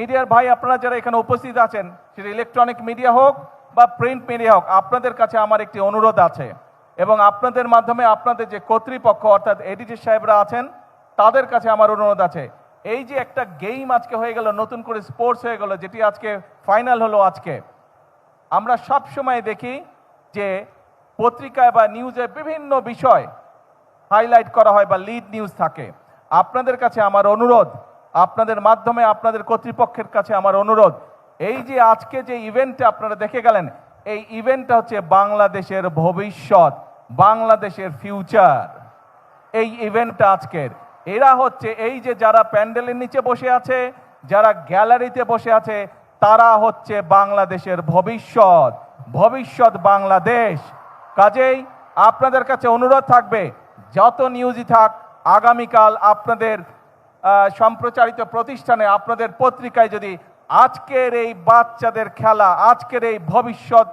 মিডিয়ার ভাই আপনারা যারা এখানে উপস্থিত আছেন, সেটা ইলেকট্রনিক মিডিয়া হোক বা প্রিন্ট মিডিয়া হোক, আপনাদের কাছে আমার একটি অনুরোধ আছে এবং আপনাদের মাধ্যমে আপনাদের যে কর্তৃপক্ষ অর্থাৎ এডিটর সাহেবরা আছেন তাদের কাছে আমার অনুরোধ আছে। এই যে একটা গেম আজকে হয়ে গেল, নতুন করে স্পোর্টস হয়ে গেল, যেটি আজকে ফাইনাল হলো, আজকে আমরা সব সময় দেখি যে পত্রিকায় বা নিউজে বিভিন্ন বিষয় হাইলাইট করা হয় বা লিড নিউজ থাকে। আপনাদের কাছে আমার অনুরোধ, আপনাদের মাধ্যমে আপনাদের কর্তৃপক্ষের কাছে আমার অনুরোধ, এই যে আজকে যে ইভেন্টটা আপনারা দেখে গেলেন, এই ইভেন্টটা হচ্ছে বাংলাদেশের ভবিষ্যৎ, বাংলাদেশের ফিউচার। এই ইভেন্টটা আজকের, এরা হচ্ছে এই যে যারা প্যান্ডেলের নিচে বসে আছে, যারা গ্যালারিতে বসে আছে, তারা হচ্ছে বাংলাদেশের ভবিষ্যৎ, ভবিষ্যৎ বাংলাদেশ। কাজেই আপনাদের কাছে অনুরোধ থাকবে, যত নিউজই থাক, আগামীকাল আপনাদের সম্প্রচারিত প্রতিষ্ঠানে, আপনাদের পত্রিকায় যদি আজকের এই বাচ্চাদের খেলা, আজকের এই ভবিষ্যৎ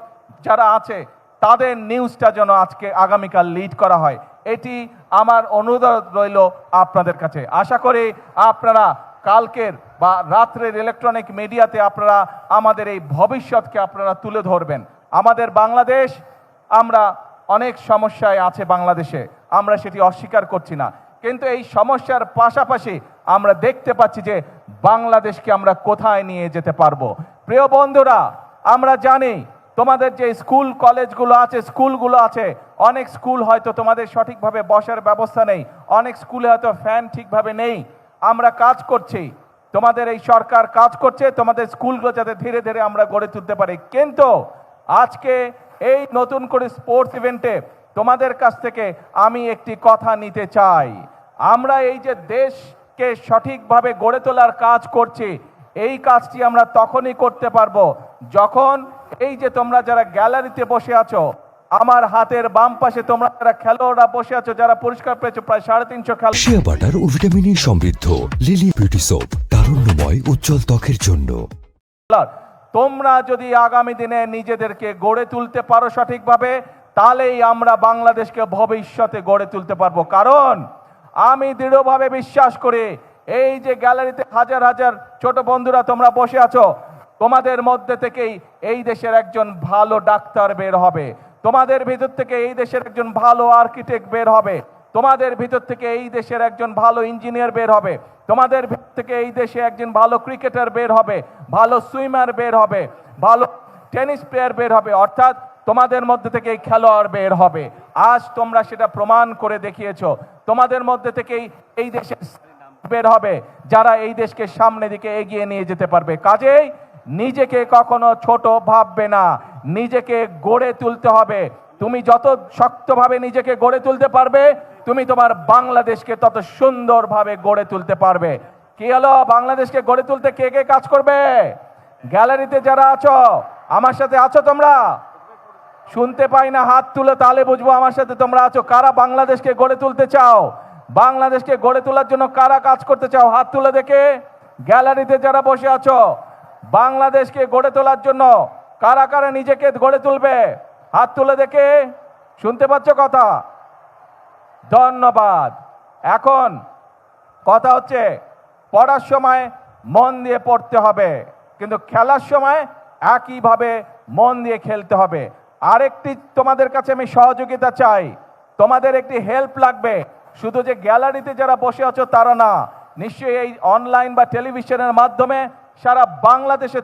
যারা আছে তাদের নিউজটা যেন আজকে আগামীকাল লিড করা হয়, এটি আমার অনুরোধ রইল আপনাদের কাছে। আশা করি আপনারা কালকের বা রাত্রের ইলেকট্রনিক মিডিয়াতে আপনারা আমাদের এই ভবিষ্যৎকে আপনারা তুলে ধরবেন। আমাদের বাংলাদেশ, আমরা অনেক সমস্যায় আছে বাংলাদেশে, আমরা সেটি অস্বীকার করছি না, কিন্তু এই সমস্যার পাশাপাশি আমরা দেখতে পাচ্ছি যে বাংলাদেশকে আমরা কোথায় নিয়ে যেতে পারবো। প্রিয় বন্ধুরা, আমরা জানি তোমাদের যে স্কুল কলেজগুলো আছে, স্কুলগুলো আছে, অনেক স্কুল হয়তো তোমাদের সঠিকভাবে বসার ব্যবস্থা নেই, অনেক স্কুলে হয়তো ফ্যান ঠিকভাবে নেই। আমরা কাজ করছি, তোমাদের এই সরকার কাজ করছে তোমাদের স্কুলগুলো যাতে ধীরে ধীরে আমরা গড়ে তুলতে পারি। কিন্তু আজকে এই নতুন করে স্পোর্টস ইভেন্টে তোমাদের কাছ থেকে আমি একটি কথা নিতে চাই। আমরা এই যে দেশকে সঠিকভাবে গড়ে তোলার কাজ করছি, এই কাজটি আমরা তখনই করতে পারবো যখন এই যে তোমরা যারা গ্যালারিতে বসে আছো, আমার হাতের বাম পাশে তোমরা যারা খেলোয়াড়রা বসে আছো, যারা পুরস্কার পেয়েছো প্রায় 350 খেলোয়াড়, শিয়া বাটার ও ভিটামিন ই সমৃদ্ধ লিলি বিউটি সোপ, তারুণ্যময় উজ্জ্বল ত্বকের জন্য। তোমরা যদি আগামী দিনে নিজেদেরকে গড়ে তুলতে পারো সঠিকভাবে, তাহলেই আমরা বাংলাদেশকে ভবিষ্যতে গড়ে তুলতে পারবো। কারণ আমি দৃঢ়ভাবে বিশ্বাস করি, এই যে গ্যালারিতে হাজার হাজার ছোট বন্ধুরা তোমরা বসে আছো, তোমাদের মধ্যে থেকেই এই দেশের একজন ভালো ডাক্তার বের হবে, তোমাদের ভিতর থেকে এই দেশের একজন ভালো আর্কিটেক্ট বের হবে, তোমাদের ভিতর থেকে এই দেশের একজন ভালো ইঞ্জিনিয়ার বের হবে, তোমাদের ভিতর থেকে এই দেশে একজন ভালো ক্রিকেটার বের হবে, ভালো সুইমার বের হবে, ভালো টেনিস প্লেয়ার বের হবে, অর্থাৎ তোমাদের মধ্যে থেকে এই খেলোয়াড় বের হবে। আজ তোমরা সেটা প্রমাণ করে দেখিয়েছো। তোমাদের মধ্যে থেকেই এই দেশে বের হবে যারা এই দেশকে সামনে দিকে এগিয়ে নিয়ে যেতে পারবে। কাজেই নিজেকে কখনো ছোট ভাববে না, নিজেকে গড়ে তুলতে হবে। তুমি যত শক্তভাবে নিজেকে গড়ে তুলতে পারবে, তুমি তোমার বাংলাদেশকে তত সুন্দরভাবে গড়ে তুলতে পারবে। কি হলো, বাংলাদেশকে গড়ে তুলতে কে কে কাজ করবে? গ্যালারিতে যারা আছো, আমার সাথে আছো তোমরা? শুনতে পাই না, হাত তুলে তাহলে বুঝবো আমার সাথে তোমরা আছো। কারা বাংলাদেশকে গড়ে তুলতে চাও? বাংলাদেশকে গড়ে তোলার জন্য কারা কাজ করতে চাও? হাত তুলে দেখে। গ্যালারিতে যারা বসে আছো, বাংলাদেশকে গড়ে তোলার জন্য কারা কারা নিজেকে গড়ে তুলবে? হাত তুলে দেখে। শুনতে পাচ্ছ কথা? ধন্যবাদ। এখন কথা হচ্ছে, পড়ার সময় মন দিয়ে পড়তে হবে, কিন্তু খেলার সময় একইভাবে মন দিয়ে খেলতে হবে। আরেকটি তোমাদের কাছে আমি সহযোগিতা চাই, তোমাদের একটি হেল্প লাগবে। শুধু যে গ্যালারিতে যারা বসে আছো তারা না, নিশ্চয়ই এই অনলাইন বা টেলিভিশনের মাধ্যমে সারা বাংলাদেশে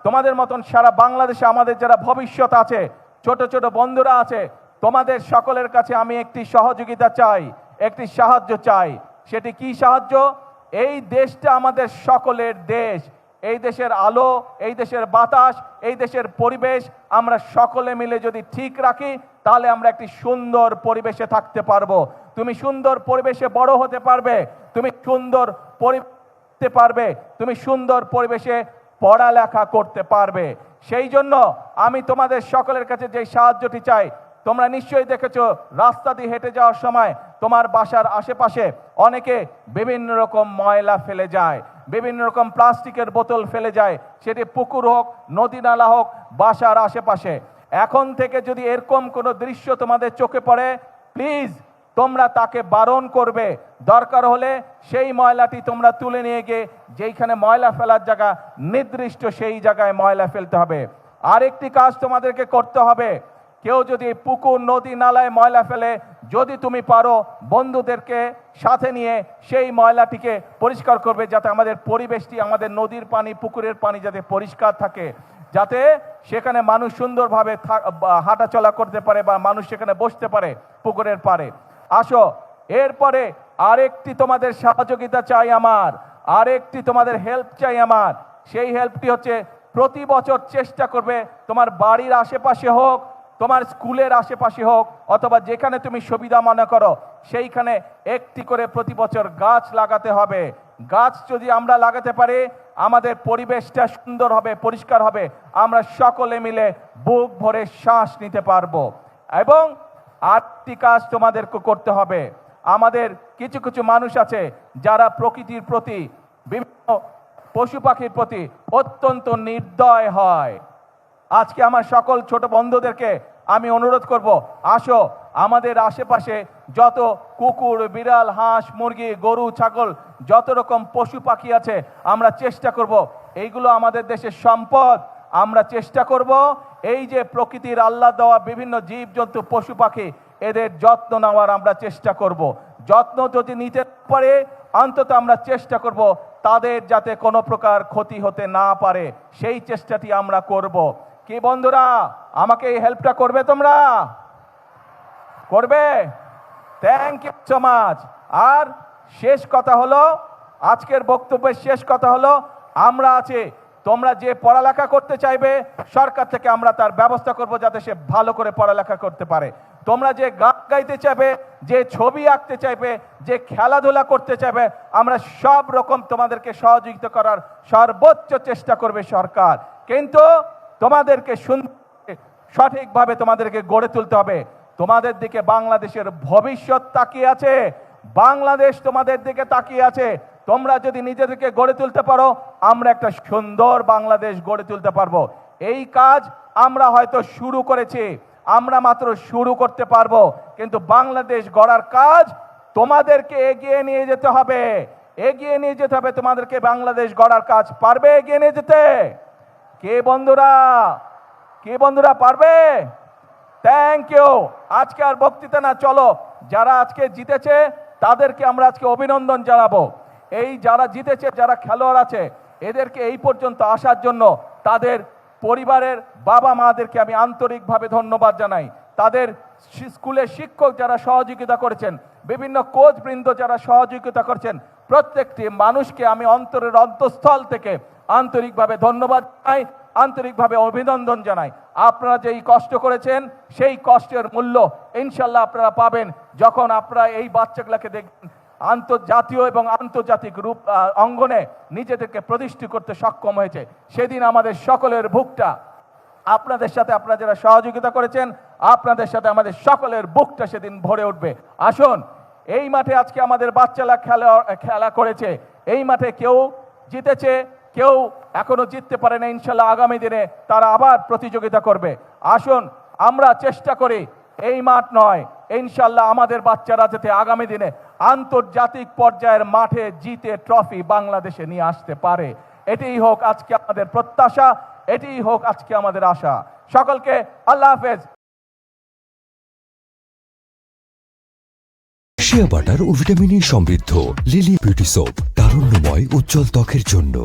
তোমাদের মতন সারা বাংলাদেশে আমাদের যারা ভবিষ্যৎ আছে, ছোট ছোট বন্ধুরা আছে, তোমাদের সকলের কাছে আমি একটি সহযোগিতা চাই, একটি সাহায্য চাই। সেটি কি সাহায্য? এই দেশটা আমাদের সকলের দেশ, এই দেশের আলো, এই দেশের বাতাস, এই দেশের পরিবেশ আমরা সকলে মিলে যদি ঠিক রাখি, তাহলে আমরা একটি সুন্দর পরিবেশে থাকতে পারবো। তুমি সুন্দর পরিবেশে বড় হতে পারবে, তুমি সুন্দর তুমি সুন্দর পরিবেশে পড়ালেখা করতে পারবে। সেই জন্য আমি তোমাদের সকলের কাছে যে সাহায্যটি চাই, তোমরা নিশ্চয়ই দেখেছো রাস্তা দিয়ে হেঁটে যাওয়ার সময় তোমার বাসার আশেপাশে অনেকে বিভিন্ন রকম ময়লা ফেলে যায়, বিভিন্ন রকম প্লাস্টিকের বোতল ফেলে যায়, সেটি পুকুর হোক, নদী নালা হোক, বাসার আশেপাশে। এখন থেকে যদি এরকম কোনো দৃশ্য তোমাদের চোখে পড়ে, প্লিজ তোমরা তাকে বারণ করবে, দরকার হলে সেই ময়লাটি তোমরা তুলে নিয়ে গিয়ে যেইখানে ময়লা ফেলার জায়গা নির্দিষ্ট সেই জায়গায় ময়লা ফেলতে হবে। আরেকটি কাজ তোমাদেরকে করতে হবে, কেউ যদি পুকুর নদী নালায় ময়লা ফেলে, যদি তুমি পারো বন্ধুদেরকে সাথে নিয়ে সেই ময়লাটিকে পরিষ্কার করবে, যাতে আমাদের পরিবেশটি, আমাদের নদীর পানি, পুকুরের পানি যাতে পরিষ্কার থাকে, যাতে সেখানে মানুষ সুন্দরভাবে হাঁটাচলা করতে পারে বা মানুষ সেখানে বসতে পারে পুকুরের পাড়ে। আসো, এরপরে আরেকটি তোমাদের সহযোগিতা চাই আমার, আরেকটি তোমাদের হেল্প চাই আমার। সেই হেল্পটি হচ্ছে প্রতি বছর চেষ্টা করবে তোমার বাড়ির আশেপাশে হোক, তোমার স্কুলের আশেপাশে হোক, অথবা যেখানে তুমি সুবিধা মনে করো সেইখানে একটি করে প্রতি বছর গাছ লাগাতে হবে। গাছ যদি আমরা লাগাতে পারি, আমাদের পরিবেশটা সুন্দর হবে, পরিষ্কার হবে, আমরা সকলে মিলে বুক ভরে শ্বাস নিতে পারবো। এবং আরেকটি কাজ তোমাদেরকে করতে হবে, আমাদের কিছু কিছু মানুষ আছে যারা প্রকৃতির প্রতি, বিভিন্ন পশু পাখির প্রতি অত্যন্ত নির্দয় হয়। আজকে আমার সকল ছোট বন্ধুদেরকে আমি অনুরোধ করব, আসো আমাদের আশেপাশে যত কুকুর, বিড়াল, হাঁস, মুরগি, গরু, ছাগল, যত রকম পশু পাখি আছে, আমরা চেষ্টা করব, এইগুলো আমাদের দেশের সম্পদ, আমরা চেষ্টা করব এই যে প্রকৃতির আল্লাহ দেওয়া বিভিন্ন জীবজন্তু, পশু পাখি, এদের যত্ন নেওয়ার আমরা চেষ্টা করব। যত্ন যদি নিতে পারে, অন্তত আমরা চেষ্টা করব তাদের যাতে কোনো প্রকার ক্ষতি হতে না পারে, সেই চেষ্টাটি আমরা করব। কি বন্ধুরা, আমাকে এই হেল্পটা করবে? তোমরা করবে? Thank you so much. আর শেষ কথা হলো, আজকের বক্তব্যের শেষ কথা হলো, আমরা আছি, তোমরা যে পড়ালেখা করতে চাইবে সরকার থেকে আমরা তার ব্যবস্থা করব যাতে সে ভালো করে পড়ালেখা করতে পারে। তোমরা যে গান গাইতে চাইবে, যে ছবি আঁকতে চাইবে, যে খেলাধুলা করতে চাইবে, আমরা সব রকম তোমাদেরকে সহযোগিতা করার সর্বোচ্চ চেষ্টা করবে সরকার। কিন্তু তোমাদেরকে সঠিকভাবে তোমাদেরকে গড়ে তুলতে হবে। তোমাদের দিকে বাংলাদেশের ভবিষ্যৎ তাকিয়ে আছে, বাংলাদেশ তোমাদের দিকে তাকিয়ে আছে। তোমরা যদি নিজেদেরকে গড়ে তুলতে পারো, আমরা একটা সুন্দর বাংলাদেশ গড়ে তুলতে পারবো। এই কাজ আমরা হয়তো শুরু করেছি, আমরা মাত্র শুরু করতে পারবো, কিন্তু বাংলাদেশ গড়ার কাজ তোমাদেরকে এগিয়ে নিয়ে যেতে হবে, এগিয়ে নিয়ে যেতে হবে তোমাদেরকে। বাংলাদেশ গড়ার কাজ পারবে এগিয়ে নিয়ে যেতে? কে বন্ধুরা, কে বন্ধুরা পারবে? Thank you. আজকে আর বক্তৃতা না, চলো যারা আজকে জিতেছে তাদেরকে আমরা আজকে অভিনন্দন জানাবো। এই যারা জিতেছে, যারা খেলোয়াড় আছে, এদেরকে এই পর্যন্ত আসার জন্য তাদের পরিবারের বাবা মাদেরকে আমি আন্তরিকভাবে ধন্যবাদ জানাই। তাদের স্কুলের শিক্ষক যারা সহযোগিতা করেছেন, বিভিন্ন কোচ বৃন্দ যারা সহযোগিতা করছেন, প্রত্যেকটি মানুষকে আমি অন্তরের অন্তঃস্থল থেকে আন্তরিকভাবে ধন্যবাদ জানাই, আন্তরিকভাবে অভিনন্দন জানাই। আপনারা যেই কষ্ট করেছেন সেই কষ্টের মূল্য ইনশাল্লাহ আপনারা পাবেন যখন আপনারা এই বাচ্চাগুলোকে দেখবেন আন্তর্জাতীয় এবং আন্তর্জাতিক রূপ অঙ্গনে নিজেদেরকে প্রতিষ্ঠিত করতে সক্ষম হয়েছে। সেদিন আমাদের সকলের বুকটা, আপনাদের সাথে আপনারা যারা সহযোগিতা করেছেন, আপনাদের সাথে আমাদের সকলের বুকটা সেদিন ভরে উঠবে। আসুন, এই মাঠে আজকে আমাদের বাচ্চারা খেলা করেছে, এই মাঠে কেউ জিতেছে, কেউ এখনো জিততে পারে না। ইনশাল্লাহ আগামী দিনে তারা আবার প্রতিযোগিতা করবে। আসুন আমরা চেষ্টা করি, এই মাঠ নয়, ইনশাল্লাহ আমাদের বাচ্চারা যাতে আগামী দিনে আন্তর্জাতিক পর্যায়ের মাঠে জিতে ট্রফি বাংলাদেশে নিয়ে আসতে পারে। এটাই হোক আজকে আমাদের প্রত্যাশা, এটাই হোক আজকে আমাদের আশা। সকলকে আল্লাহ হাফেজ। শিয়া বাটার ও ভিটামিন ই সমৃদ্ধ লিলি বিউটি সোপ, তারুণ্যময় উজ্জ্বল ত্বকের জন্য।